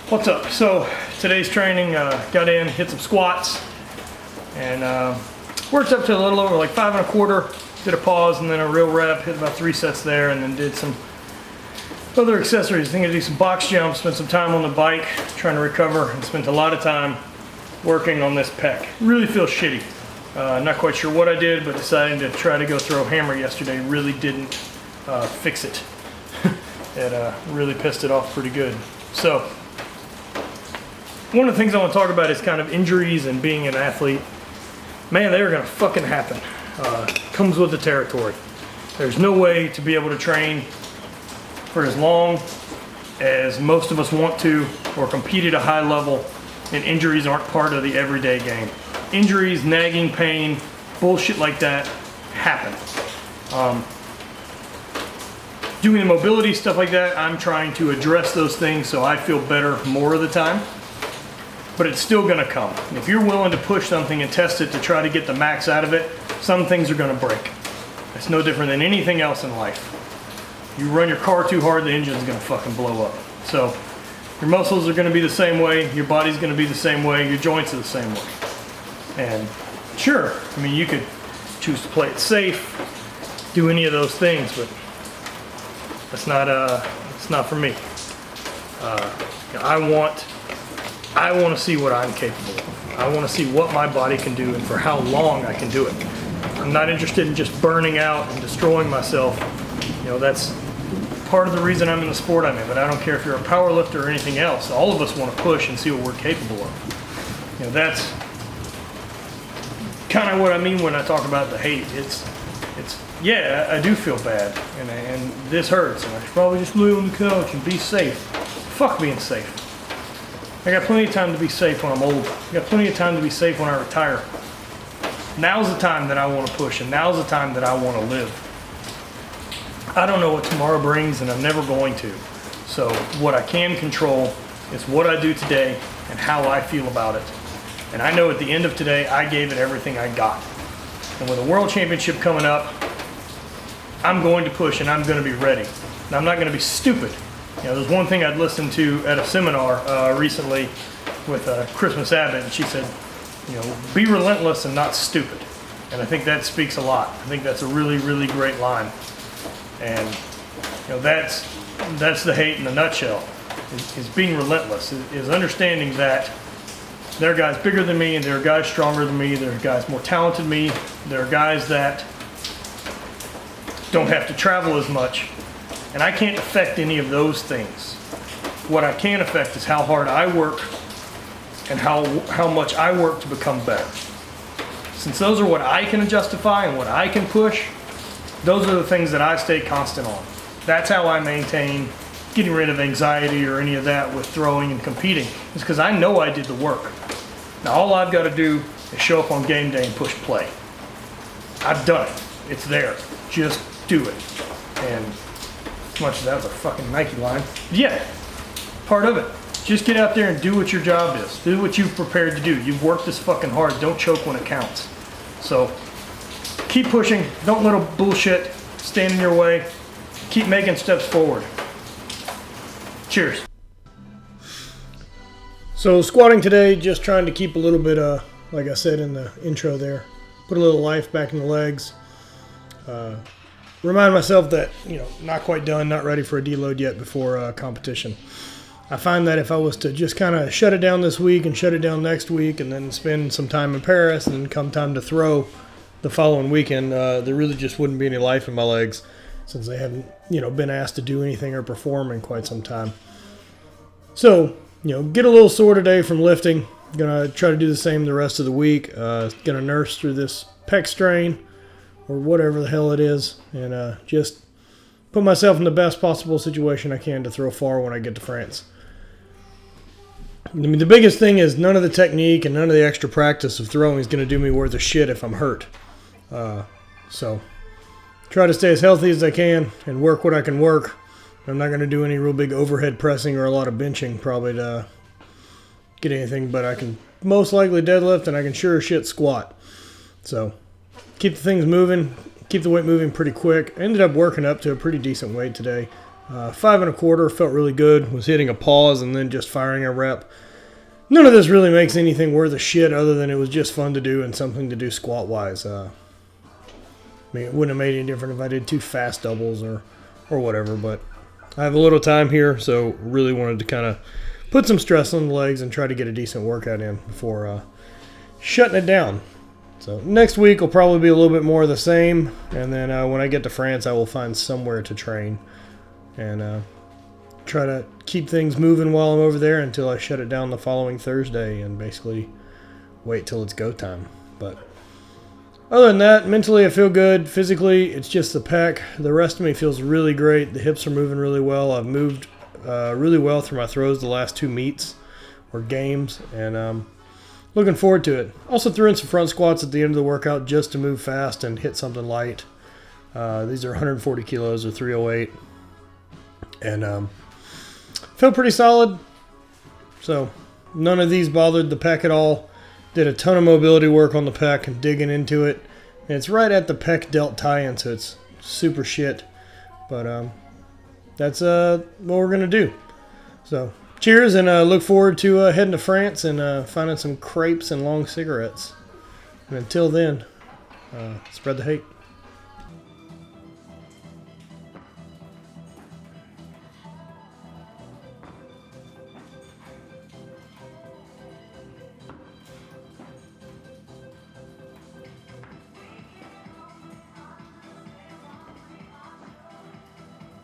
What's up? So today's training, got in, hit some squats, and worked up to a little over like 5 1/4. Did a pause and then a real rep, hit about 3 sets there, and then did some other accessories. I think I did some box jumps, spent some time on the bike trying to recover, and spent a lot of time working on this pec. Really feels shitty. Not quite sure what I did, but deciding to try to go throw a hammer yesterday really didn't fix it. It really pissed it off pretty good. So one of the things I want to talk about is kind of injuries and being an athlete. Man, they're gonna fucking happen. Comes with the territory. There's no way to be able to train for as long as most of us want to or compete at a high level, and injuries aren't part of the everyday game. Injuries, nagging pain, bullshit like that happen. Doing the mobility stuff like that, I'm trying to address those things so I feel better more of the time. But it's still gonna come. If you're willing to push something and test it to try to get the max out of it, some things are gonna break. It's no different than anything else in life. You run your car too hard, the engine's gonna fucking blow up. So your muscles are gonna be the same way, your body's gonna be the same way, your joints are the same way. And sure, I mean, you could choose to play it safe, do any of those things, but it's not for me. I want to see what I'm capable of. I want to see what my body can do and for how long I can do it. I'm not interested in just burning out and destroying myself. You know, that's part of the reason I'm in the sport I'm in, but I don't care if you're a power lifter or anything else. All of us want to push and see what we're capable of. You know, that's kind of what I mean when I talk about the hate. It's yeah, I do feel bad, and this hurts, and I should probably just lay on the couch and be safe. Fuck being safe. I got plenty of time to be safe when I'm old. I got plenty of time to be safe when I retire. Now's the time that I want to push, and now's the time that I want to live. I don't know what tomorrow brings, and I'm never going to. So what I can control is what I do today and how I feel about it. And I know at the end of today, I gave it everything I got. And with a world championship coming up, I'm going to push and I'm going to be ready. And I'm not going to be stupid. You know, there's one thing I'd listened to at a seminar recently with Christmas Abbott, and she said, you know, be relentless and not stupid. And I think that speaks a lot. I think that's a really, really great line. And you know, that's the hate in a nutshell. Is being relentless. Is understanding that there are guys bigger than me, and there are guys stronger than me. There are guys more talented than me. There are guys that don't have to travel as much. And I can't affect any of those things. What I can affect is how hard I work and how much I work to become better. Since those are what I can justify and what I can push, those are the things that I stay constant on. That's how I maintain getting rid of anxiety or any of that with throwing and competing. It's because I know I did the work. Now all I've got to do is show up on game day and push play. I've done it. It's there. Just do it. And as much as that was a fucking Nike line, yeah, part of it. Just get out there and do what your job is. Do what you've prepared to do. You've worked this fucking hard. Don't choke when it counts. So keep pushing. Don't let a bullshit stand in your way. Keep making steps forward. Cheers. So squatting today, just trying to keep a little bit, like I said in the intro there, put a little life back in the legs. Remind myself that, you know, not quite done, not ready for a deload yet before competition. I find that if I was to just kind of shut it down this week and shut it down next week and then spend some time in Paris and then come time to throw the following weekend, there really just wouldn't be any life in my legs since they haven't, you know, been asked to do anything or perform in quite some time. So, you know, get a little sore today from lifting. Gonna try to do the same the rest of the week. Gonna nurse through this pec strain or whatever the hell it is, and just put myself in the best possible situation I can to throw far when I get to France. I mean, the biggest thing is none of the technique and none of the extra practice of throwing is going to do me worth a shit if I'm hurt. So try to stay as healthy as I can and work what I can work. I'm not going to do any real big overhead pressing or a lot of benching probably to get anything, but I can most likely deadlift and I can sure as shit squat. So keep the things moving, keep the weight moving pretty quick. I ended up working up to a pretty decent weight today. 5 1/4 felt really good. Was hitting a pause and then just firing a rep. None of this really makes anything worth a shit other than it was just fun to do and something to do squat-wise. I mean, it wouldn't have made any difference if I did 2 fast doubles or whatever, but I have a little time here, so really wanted to kind of put some stress on the legs and try to get a decent workout in before shutting it down. So next week will probably be a little bit more of the same, and then when I get to France, I will find somewhere to train and try to keep things moving while I'm over there until I shut it down the following Thursday and basically wait till it's go time. But other than that, mentally I feel good. Physically, it's just the pec. The rest of me feels really great. The hips are moving really well. I've moved really well through my throws the last 2 meets or games, and looking forward to it. Also threw in some front squats at the end of the workout just to move fast and hit something light. These are 140 kilos or 308. And felt pretty solid. So none of these bothered the pec at all. Did a ton of mobility work on the pec and digging into it. And it's right at the pec delt tie-in, so it's super shit. But that's what we're going to do. So cheers, and look forward to heading to France and finding some crepes and long cigarettes. And until then, spread the hate.